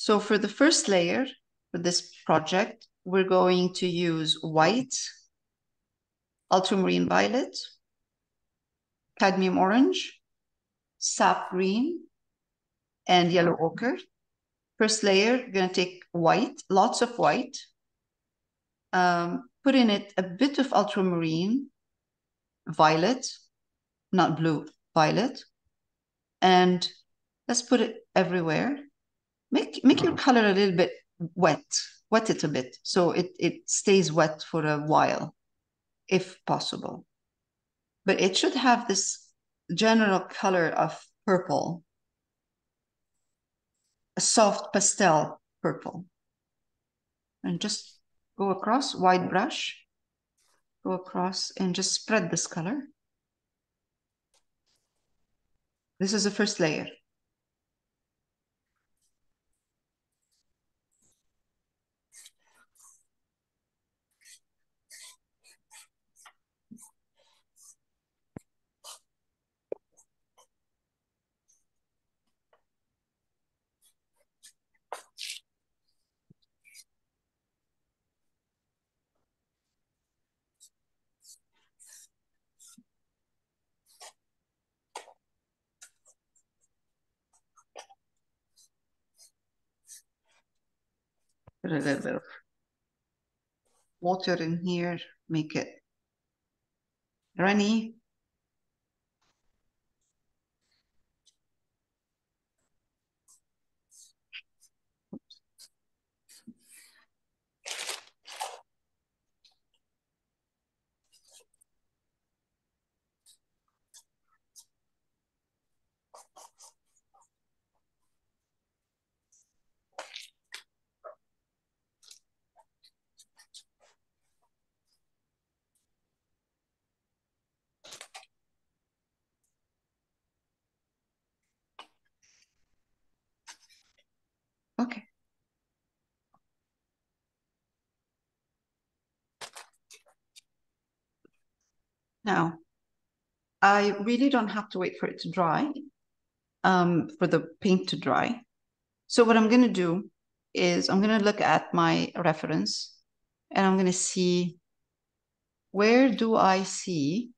So for the first layer for this project, we're going to use white, ultramarine violet, cadmium orange, sap green, and yellow ochre. First layer, you're going to take white, lots of white, put in it a bit of ultramarine, violet, not blue, violet, and let's put it everywhere. Make your color a little bit wet it a bit so it stays wet for a while, if possible. But it should have this general color of purple, a soft pastel purple. And just go across, wide brush, go across and just spread this color. This is the first layer. Put a little bit of water in here, make it runny. Okay. Now, I really don't have to wait for it to dry, for the paint to dry. So what I'm going to do is I'm going to look at my reference and I'm going to see, where do I see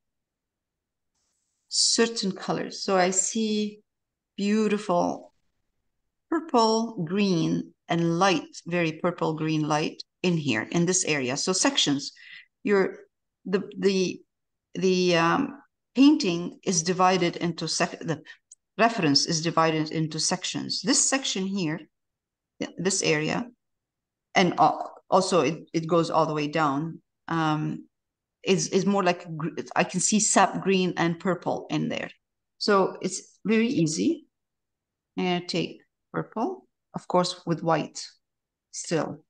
certain colors? So I see beautiful purple, green, and light, very purple, green, light in here, in this area. So sections, the painting is divided into the reference is divided into sections. This section here, this area, and also it goes all the way down, is more like, I can see sap green and purple in there. So it's very easy. I'm going to take purple, of course, with white still.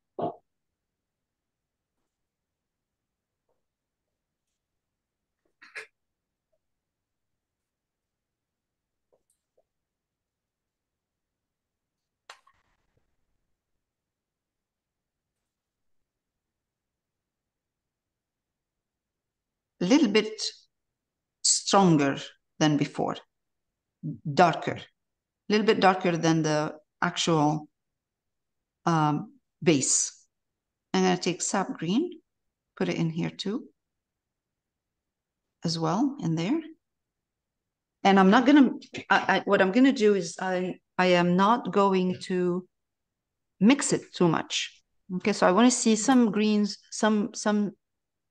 A little bit stronger than before, darker, a little bit darker than the actual base. I'm going to take sap green, put it in here too, as well, in there. And I'm not going to, what I'm going to do is I am not going to mix it too much. Okay, so I want to see some greens, some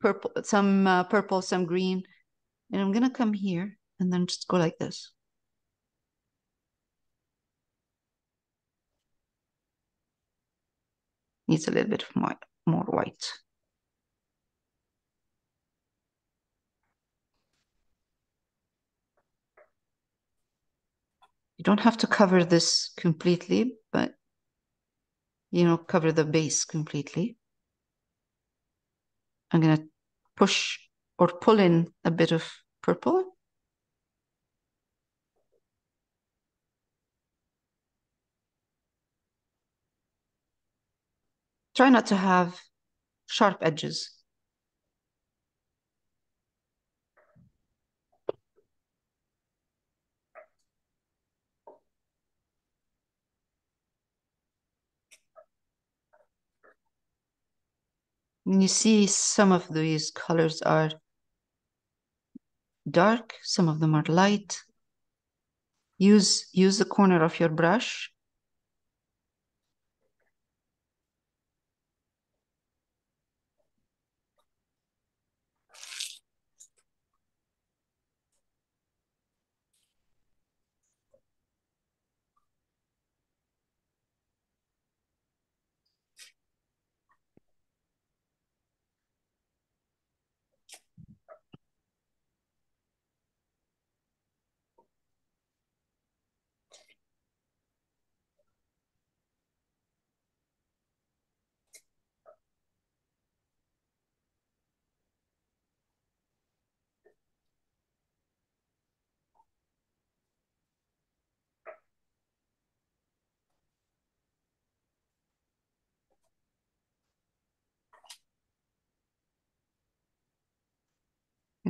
purple, purple, some green. And I'm going to come here and then just go like this. Needs a little bit of more white. You don't have to cover this completely, but, you know, cover the base completely. I'm going to push or pull in a bit of purple. Try not to have sharp edges. And you see some of these colors are dark, some of them are light. Use the corner of your brush.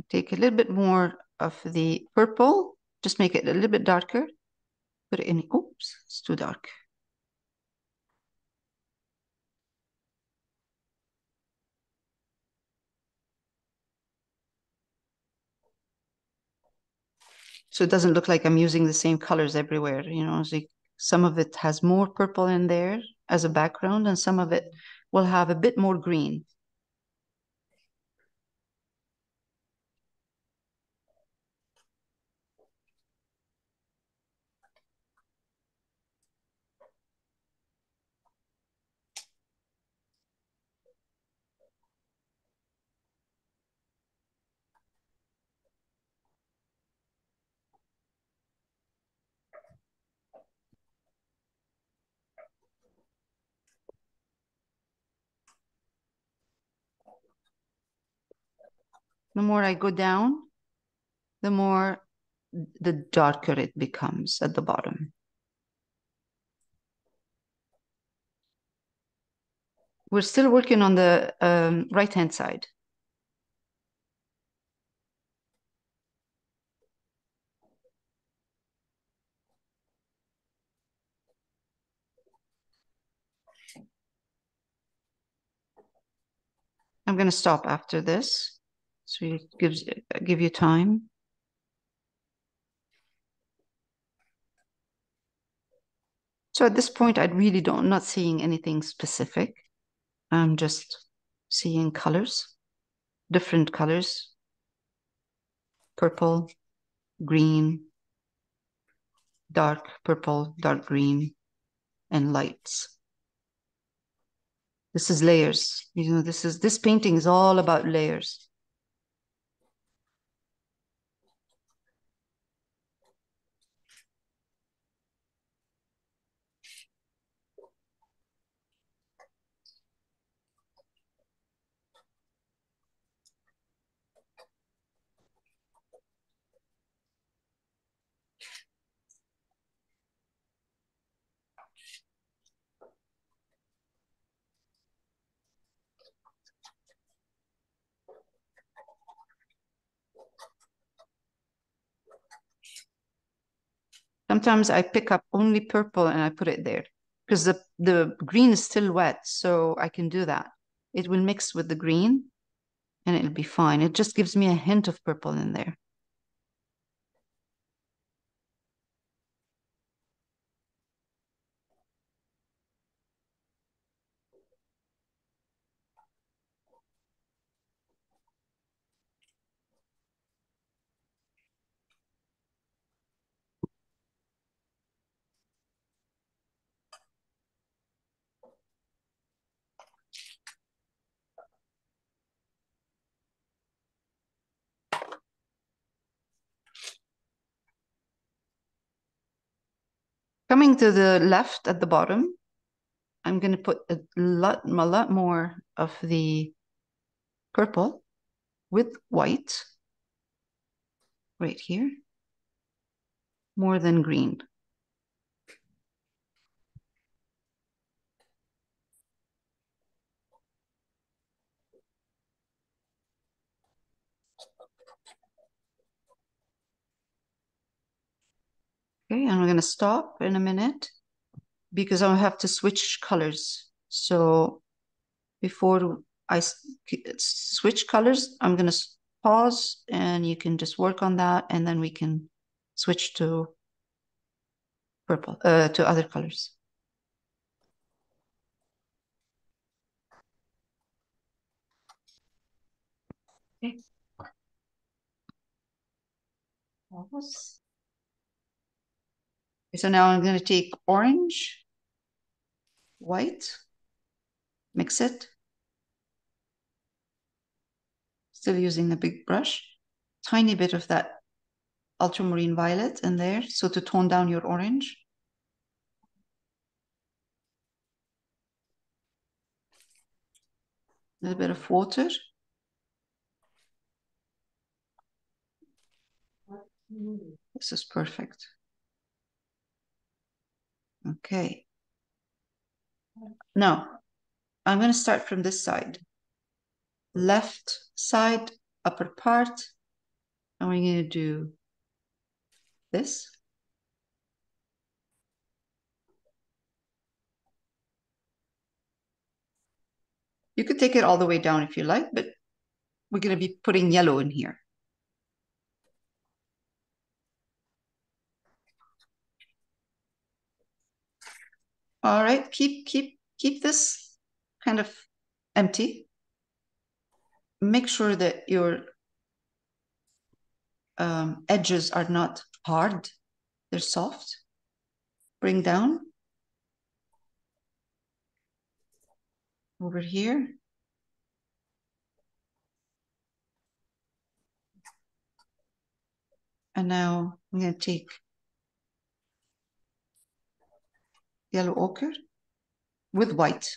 Take a little bit more of the purple, just make it a little bit darker. Put it in, oops, it's too dark. So it doesn't look like I'm using the same colors everywhere, you know, so some of it has more purple in there as a background and some of it will have a bit more green. The more I go down, the more the darker it becomes at the bottom. We're still working on the right-hand side. I'm going to stop after this, so it give you time. So at this point, I really don't, not seeing anything specific. I'm just seeing colors, different colors, purple, green, dark purple, dark green, and lights. This is layers. You know, this painting is all about layers. Sometimes I pick up only purple and I put it there because the green is still wet, so I can do that. It will mix with the green and it'll be fine. It just gives me a hint of purple in there. Coming to the left at the bottom, I'm going to put a lot more of the purple with white right here, more than green. Okay, and we're going to stop in a minute because I'll have to switch colors. So before I switch colors. I'm going to pause and you can just work on that, and then we can switch to purple, to other colors. Okay. Pause. So now I'm going to take orange, white, mix it. Still using a big brush. Tiny bit of that ultramarine violet in there, so to tone down your orange. A little bit of water. This is perfect. Okay. Now, I'm going to start from this side. Left side, upper part. And we're going to do this. You could take it all the way down if you like, but we're going to be putting yellow in here. All right, keep this kind of empty. Make sure that your edges are not hard, they're soft. Bring down over here. And now I'm going to take yellow ochre with white.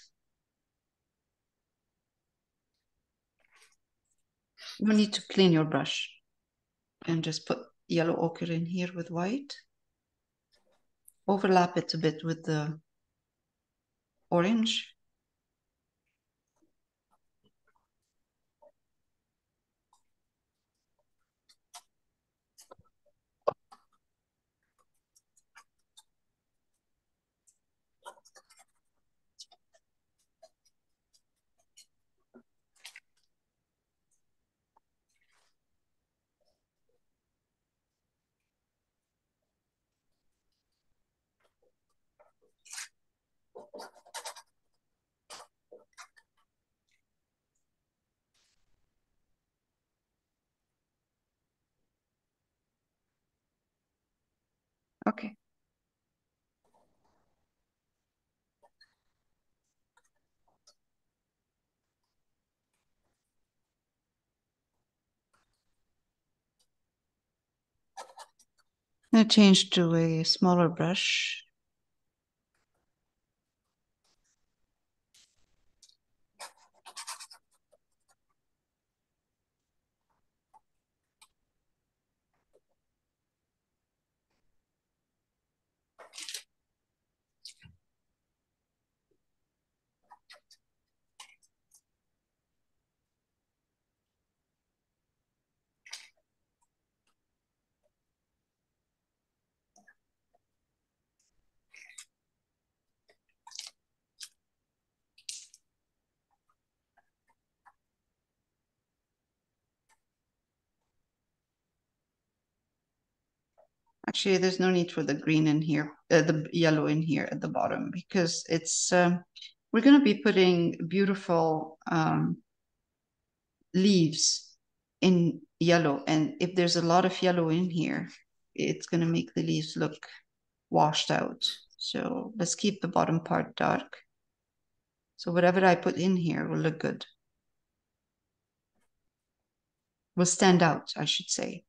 You need to clean your brush and just put yellow ochre in here with white. Overlap it a bit with the orange. Okay. I'm going to change to a smaller brush. Actually, there's no need for the green in here, the yellow in here at the bottom, because it's we're going to be putting beautiful leaves in yellow. And if there's a lot of yellow in here, it's going to make the leaves look washed out. So let's keep the bottom part dark. So whatever I put in here will look good. Will stand out, I should say.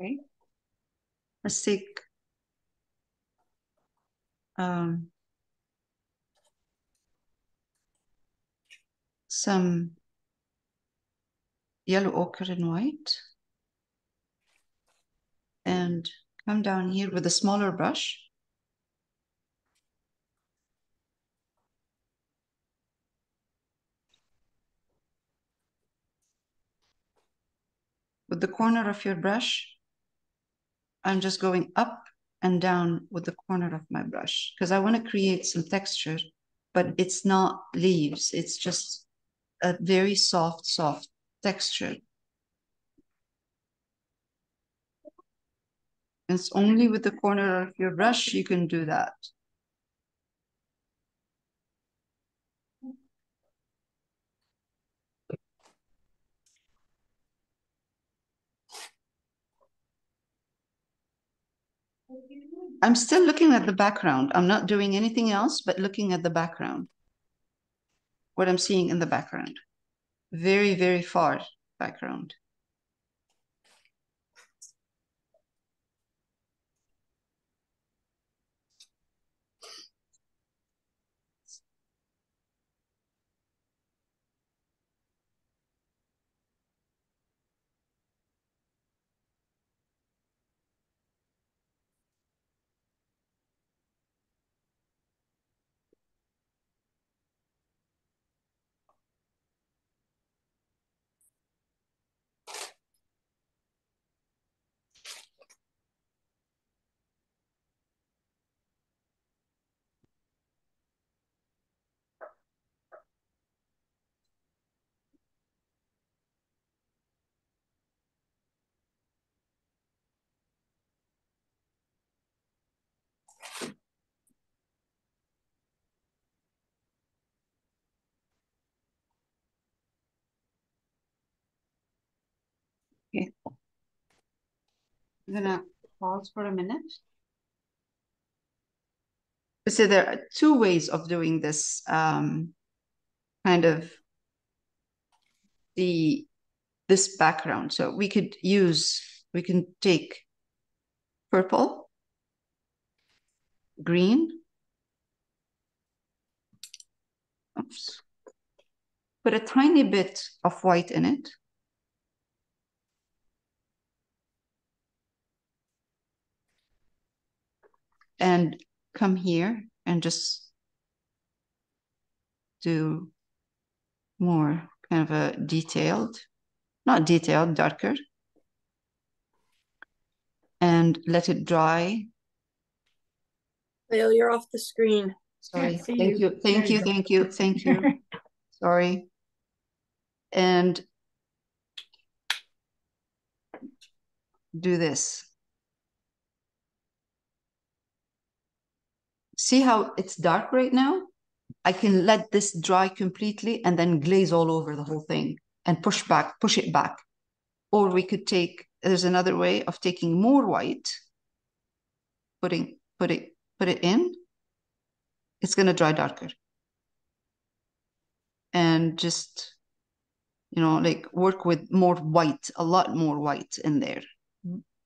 Okay. Let's take some yellow ochre and white and come down here with a smaller brush. With the corner of your brush, I'm just going up and down with the corner of my brush because I want to create some texture, but it's not leaves. It's just a very soft texture. It's only with the corner of your brush you can do that. I'm still looking at the background. I'm not doing anything else but looking at the background. What I'm seeing in the background. Very, very far background. Okay. I'm gonna pause for a minute. So there are two ways of doing this kind of this background. So we can take purple, green, oops, put a tiny bit of white in it. And come here and just do more kind of a detailed, not detailed, darker. And let it dry. Leo, you're off the screen. Sorry. Thank you. Sorry. And do this. See how it's dark right now? I can let this dry completely and then glaze all over the whole thing and push it back. Or we could there's another way of taking more white, put it in. It's going to dry darker. And just, like work with more white, a lot more white in there.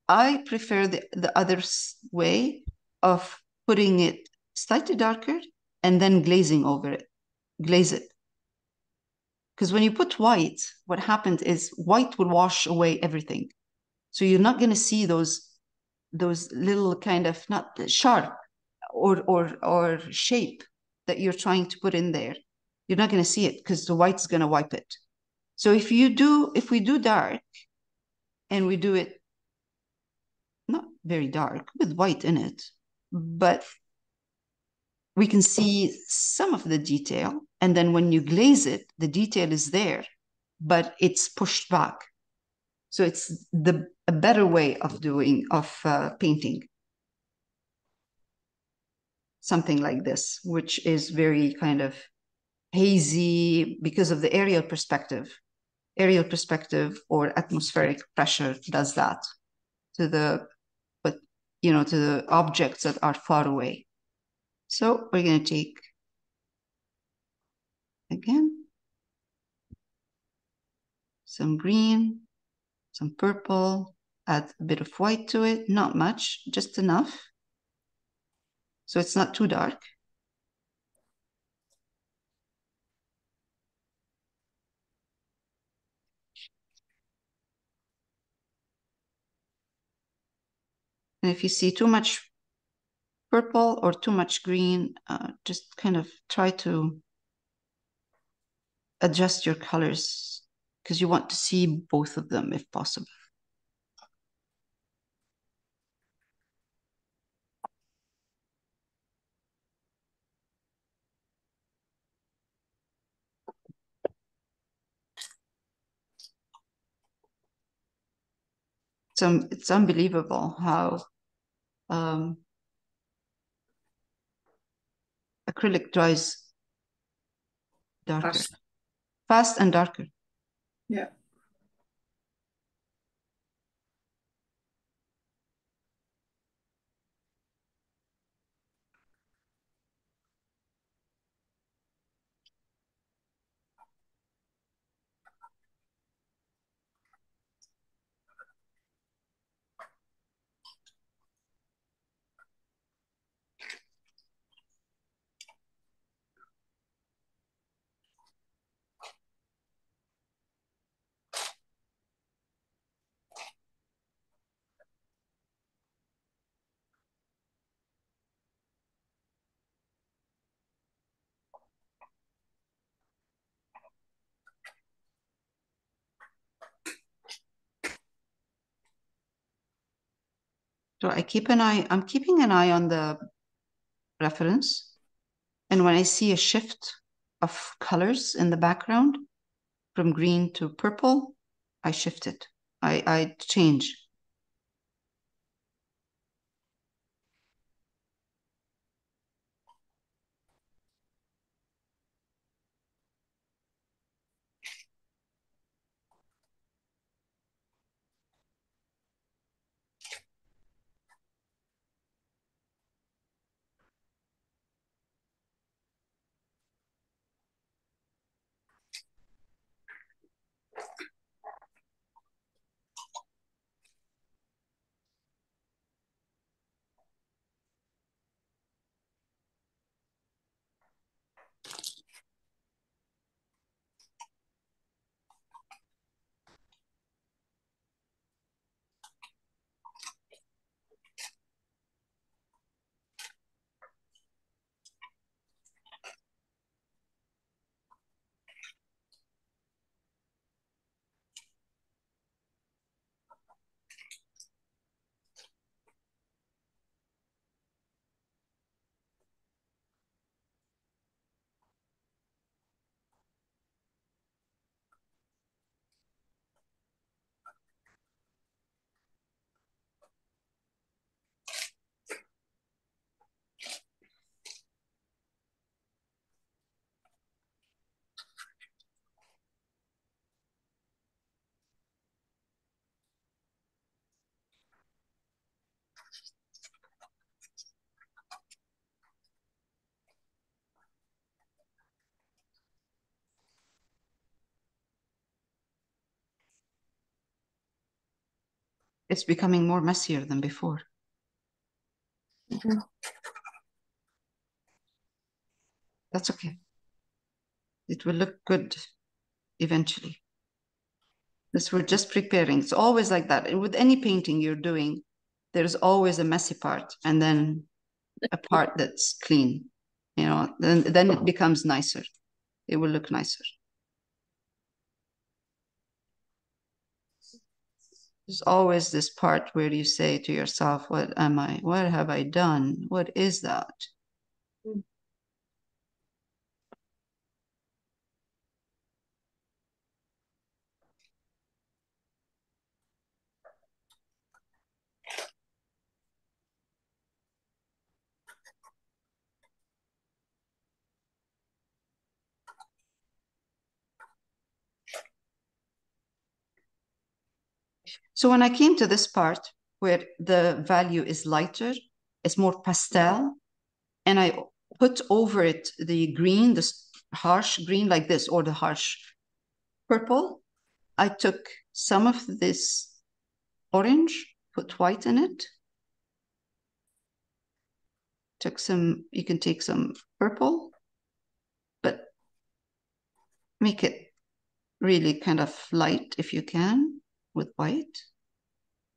I prefer the other way of putting it slightly darker and then glazing over it. Glaze it. Because when you put white, what happens is white will wash away everything. So you're not going to see those little kind of not sharp or shape that you're trying to put in there. You're not going to see it because the white's going to wipe it. So if we do dark and we do it not very dark with white in it, but we can see some of the detail. And then when you glaze it, the detail is there, but it's pushed back. So it's a better way of painting. Something like this, which is very kind of hazy because of the aerial perspective. Aerial perspective or atmospheric pressure does that to the objects that are far away. So we're going to take again some green, some purple, add a bit of white to it, not much, just enough. So it's not too dark. And if you see too much purple or too much green, just kind of try to adjust your colors because you want to see both of them if possible. So it's unbelievable how acrylic dries darker, fast and darker. Yeah. So I'm keeping an eye on the reference. And when I see a shift of colors in the background from green to purple, I shift it. I change. It's becoming more messier than before. Mhm. That's okay. It will look good eventually. This we're just preparing. It's always like that. And with any painting you're doing, there's always a messy part and then a part that's clean. You know, then it becomes nicer. It will look nicer. There's always this part where you say to yourself, what am I? What have I done? What is that? So when I came to this part where the value is lighter, it's more pastel, and I put over it the green, this harsh green like this, or the harsh purple, I took some of this orange, put white in it. You can take some purple, but make it really kind of light if you can with white.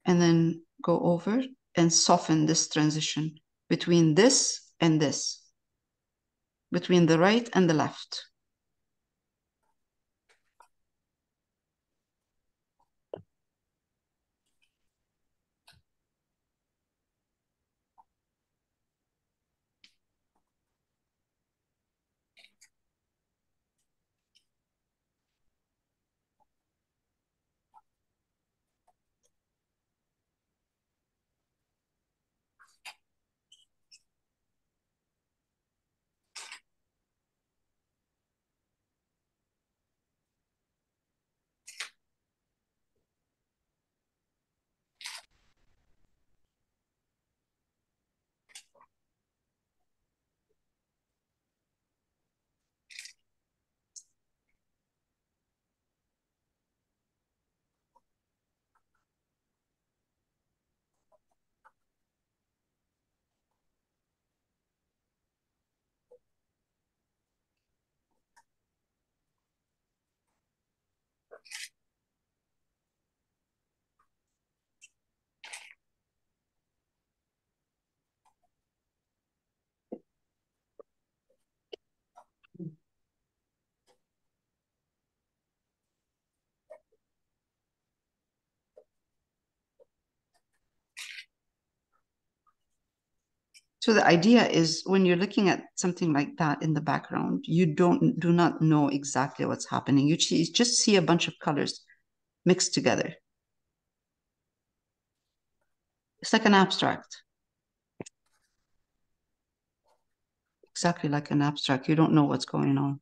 And then go over and soften this transition between this and this, between the right and the left. So the idea is when you're looking at something like that in the background, you do not know exactly what's happening. You just see a bunch of colors mixed together. It's like an abstract. Exactly like an abstract. You don't know what's going on.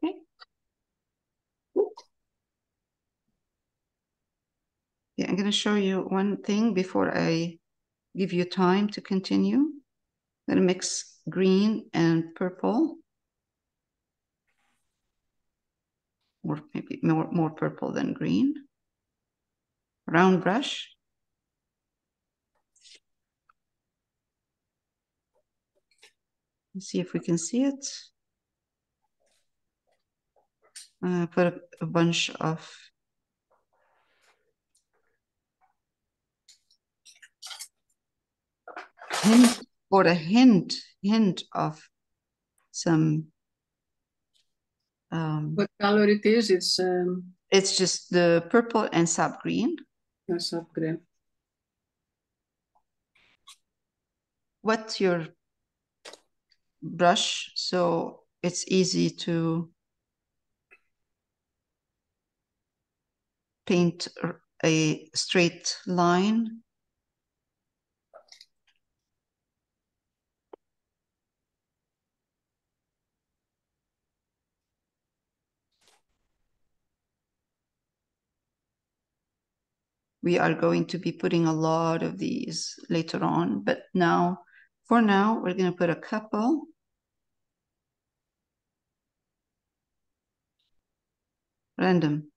Okay. Yeah, I'm going to show you one thing before I give you time to continue. I'm going to mix green and purple, or maybe more purple than green. Round brush. Let's see if we can see it. Put a bunch of hint or a hint of some. What color it is? It's just the purple and sap green. Sap green. Wet your brush so it's easy to paint a straight line. We are going to be putting a lot of these later on, but for now, we're going to put a couple. Random.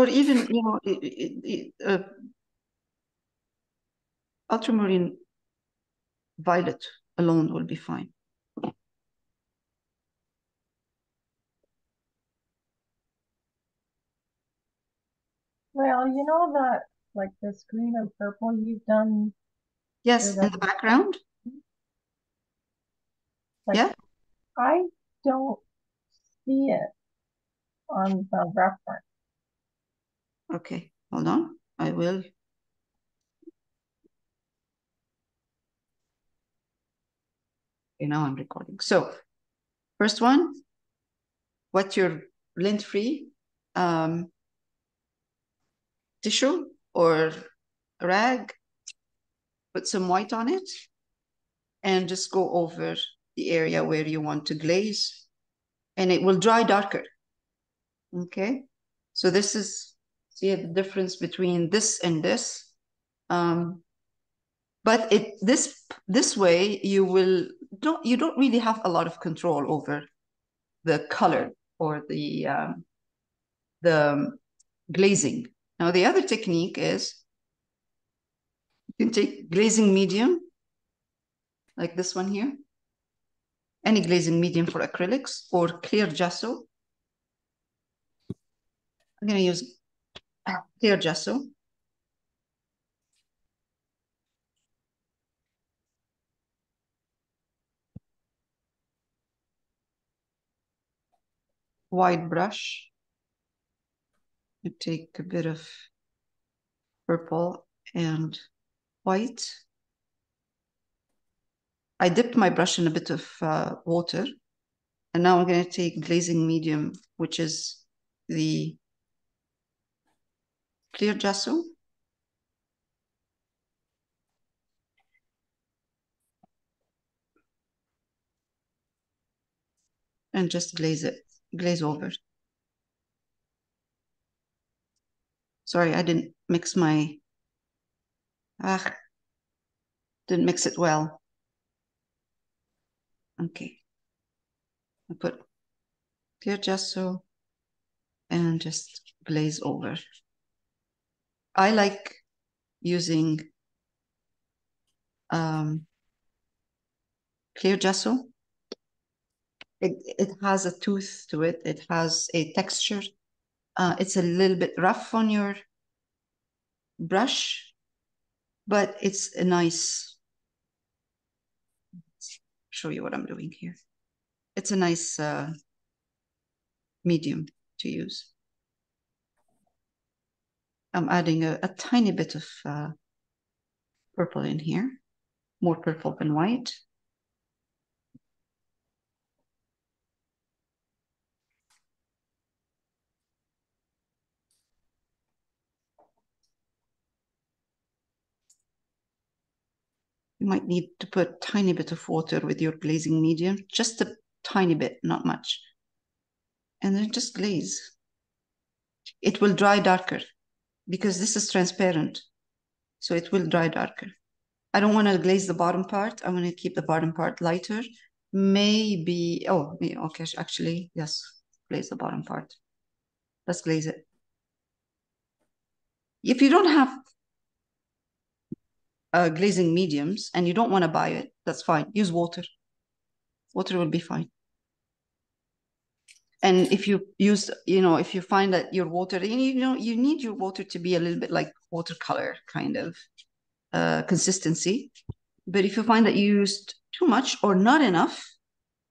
Or even, ultramarine violet alone will be fine. Well, you know that like this green and purple you've done. Yes, in the background. Like, yeah. I don't see it on the reference. Okay, hold on. I will. Okay, now I'm recording. So, first one, wet your lint-free tissue or rag, put some white on it, and just go over the area where you want to glaze, and it will dry darker. Okay, so this is, see the difference between this and this. But this way you don't really have a lot of control over the color or the glazing. Now the other technique is you can take glazing medium, like this one here, any glazing medium for acrylics, or clear gesso. I'm going to use clear gesso. Wide brush. You take a bit of purple and white. I dipped my brush in a bit of water. And now I'm going to take glazing medium, which is the clear gesso. And just glaze over. Sorry, I didn't mix didn't mix it well. Okay. I put clear gesso and just glaze over. I like using clear gesso. It has a tooth to it. It has a texture. It's a little bit rough on your brush, but it's a nice, show you what I'm doing here. It's a nice medium to use. I'm adding a tiny bit of purple in here, more purple than white. You might need to put a tiny bit of water with your glazing medium, just a tiny bit, not much. And then just glaze. It will dry darker because this is transparent. So it will dry darker. I don't want to glaze the bottom part. I'm going to keep the bottom part lighter. Maybe, okay, actually, yes, glaze the bottom part. Let's glaze it. If you don't have glazing mediums and you don't want to buy it, that's fine. Use water. Water will be fine. And if you use, if you find that your water, you need your water to be a little bit like watercolor kind of consistency. But if you find that you used too much or not enough,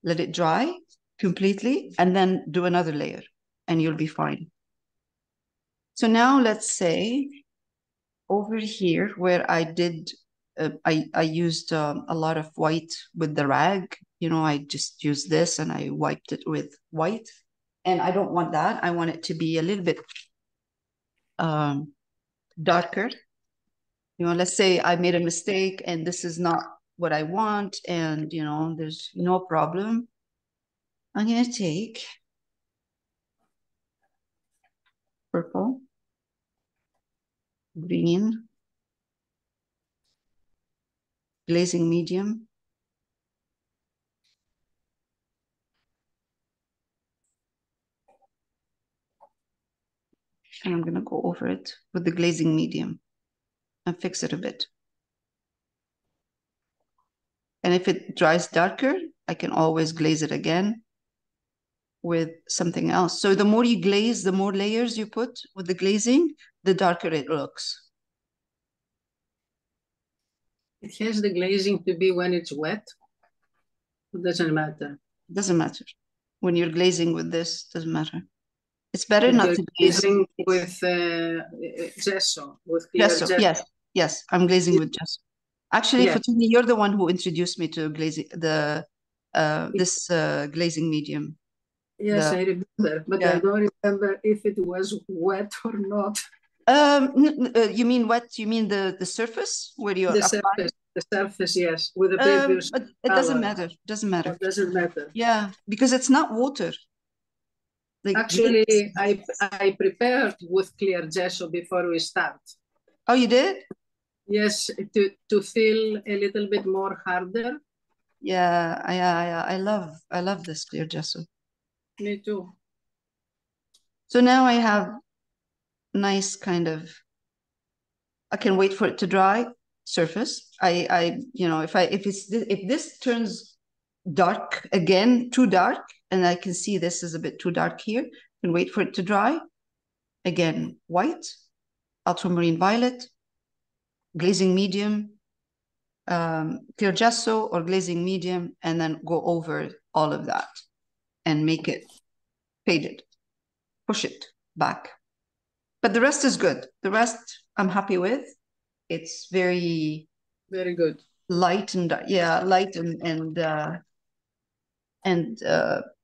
let it dry completely and then do another layer and you'll be fine. So now let's say over here where I did, I used a lot of white with the rag. I just used this and I wiped it with white. And I don't want that. I want it to be a little bit darker. Let's say I made a mistake and this is not what I want and, there's no problem. I'm going to take purple, green, glazing medium, And I'm going to go over it with the glazing medium and fix it a bit. And if it dries darker, I can always glaze it again with something else. So the more you glaze, the more layers you put with the glazing, the darker it looks. It has the glazing to be when it's wet. It doesn't matter. It doesn't matter. When you're glazing with this, doesn't matter. It's better If not you're to glaze. glazing with gesso, with clear Gesso. gesso. Yes, I'm glazing with gesso. Actually, Yes. Fatini, you're the one who introduced me to glazing this glazing medium. Yes, I remember, but Yeah. I don't remember if it was wet or not. You mean what? You mean the surface where you're applying? The surface, yes, with the previous But it doesn't matter. Doesn't matter. It doesn't matter. Yeah, because it's not water. Like actually, I prepared with clear gesso before we start. Oh, you did? Yes, to feel a little bit more harder. Yeah, I love this clear gesso. Me too. So now I have nice kind of, I can wait for it to dry surface. If this turns dark again, too dark, and I can see this is a bit too dark here, I can wait for it to dry. Again, white, ultramarine violet, glazing medium, clear gesso or glazing medium, and then go over all of that and make it faded, push it back. But the rest is good. The rest I'm happy with. It's very good. Light and light and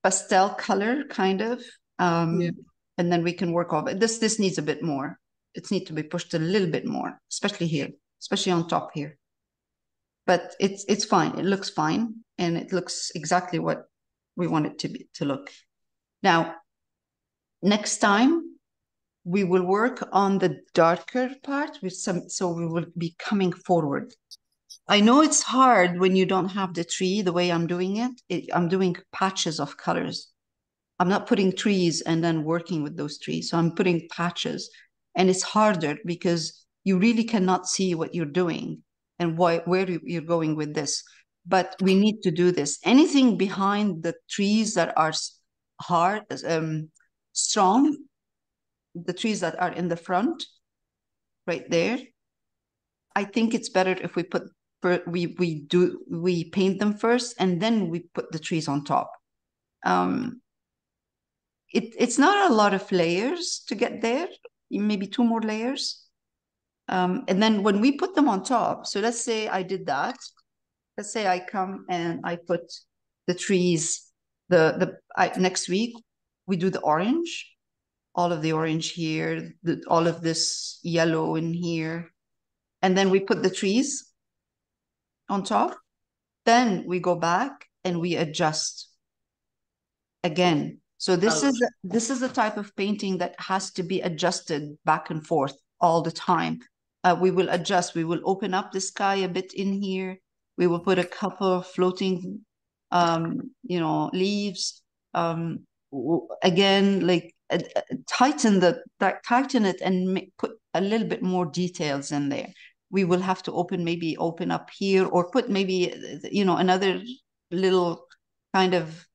pastel color kind of. And then we can work off it. This needs a bit more. It needs to be pushed a little bit more, especially here, especially on top here. But it's fine. It looks fine, and it looks exactly what we want it to look. Now, next time we will work on the darker part with so we will be coming forward. I know it's hard when you don't have the tree the way I'm doing it. I'm doing patches of colors. I'm not putting trees and then working with those trees. So I'm putting patches, and it's harder because you really cannot see what you're doing and where you're going with this. But we need to do this. Anything behind the trees that are hard, strong, the trees that are in the front, right there, I think it's better if we we paint them first and then we put the trees on top. It's not a lot of layers to get there, maybe 2 more layers. And then when we put them on top, so let's say I did that. Let's say I come and I put the trees, next week, we do the orange, all of the orange here, all of this yellow in here. And then we put the trees on top. Then we go back and we adjust again. So this is the type of painting that has to be adjusted back and forth all the time. We will adjust. We will open up the sky a bit in here. We will put a couple of floating, leaves. Again, like tighten it and put a little bit more details in there. We will have to open up here or put maybe, another little kind of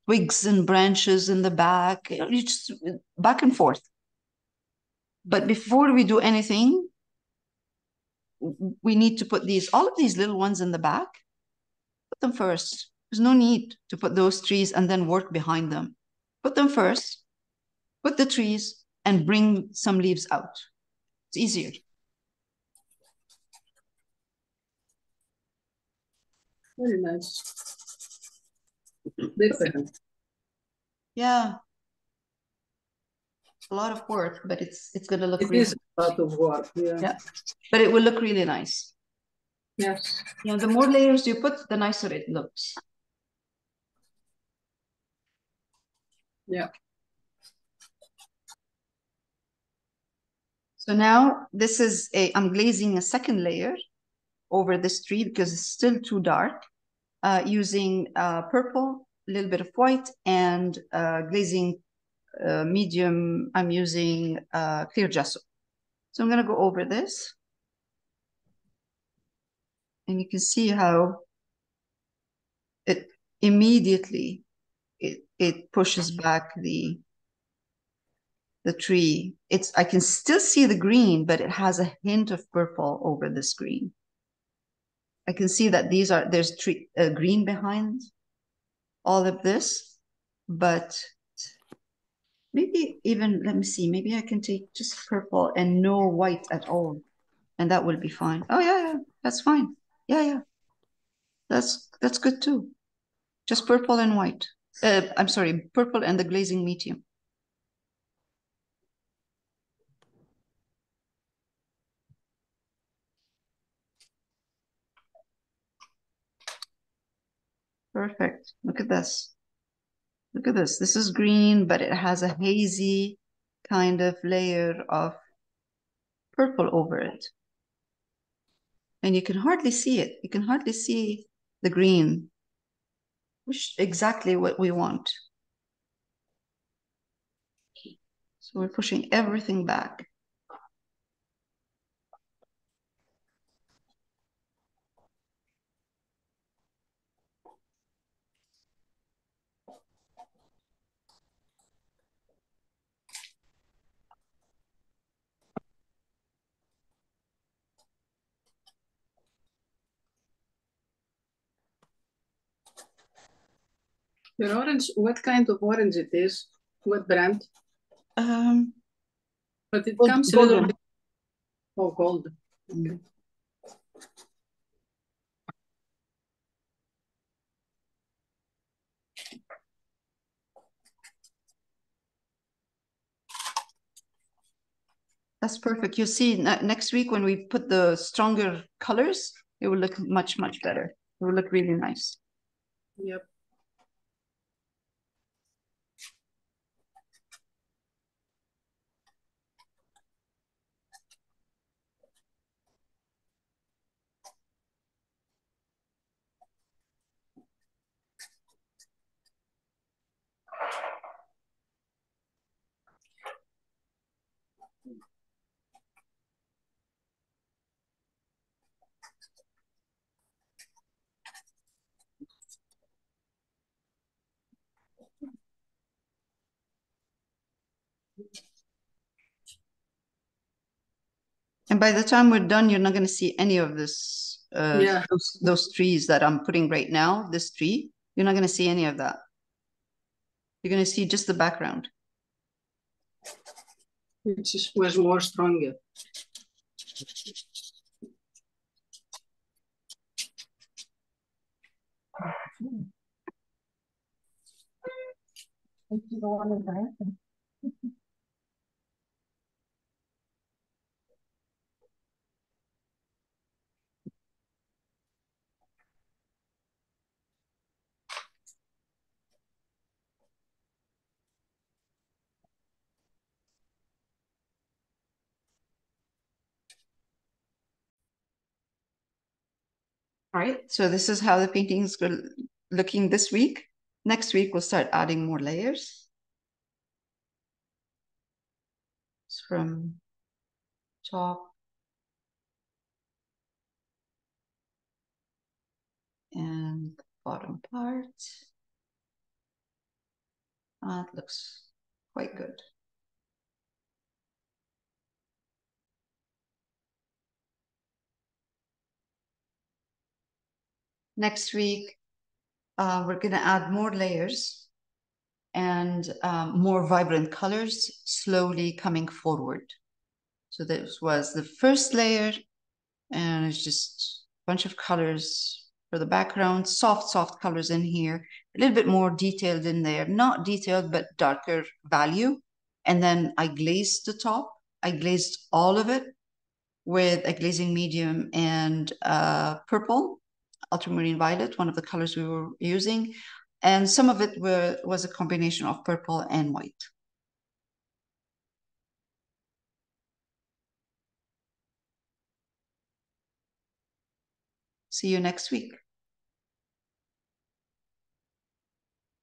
twigs and branches in the back. You just back and forth. But before we do anything, we need to put all of these little ones in the back. Put them first. There's no need to put those trees and then work behind them. Put them first, put the trees, and bring some leaves out. It's easier. Very nice. Different. Yeah. A lot of work, but it's going to look really nice. It is a lot of work, yeah. But it will look really nice. Yes. The more layers you put, the nicer it looks. Yeah. So now I'm glazing a second layer over this tree because it's still too dark, using purple, a little bit of white, and glazing medium, I'm using clear gesso. So I'm going to go over this. And you can see how it immediately, it pushes back the tree. I can still see the green, but it has a hint of purple over this green. I can see that there's green behind all of this, but maybe even, let me see, maybe I can take just purple and no white at all, and that will be fine. Oh yeah, that's fine. Yeah, that's good too. Just purple and white. I'm sorry, purple and the glazing medium. Perfect. Look at this. Look at this. This is green, but it has a hazy kind of layer of purple over it. And you can hardly see it. You can hardly see the green, which is exactly what we want. So we're pushing everything back. Your orange, what kind of orange it is? What brand? But it comes a little bit. Oh, gold. Okay. That's perfect. You'll see next week when we put the stronger colors, it will look much, much better. It will look really nice. Yep. And by the time we're done, you're not going to see any of this, those trees that I'm putting right now, this tree. You're not going to see any of that. You're going to see just the background. Which was more stronger. The one in dancing. All right, so this is how the painting is looking this week. Next week, we'll start adding more layers. It's from top and bottom part. It looks quite good. Next week, we're going to add more layers and more vibrant colors slowly coming forward. So this was the first layer, and it's just a bunch of colors for the background, soft colors in here, a little bit more detailed in there, not detailed, but darker value. And then I glazed the top. I glazed all of it with a glazing medium and purple, ultramarine violet, one of the colors we were using. And some of it was a combination of purple and white. See you next week.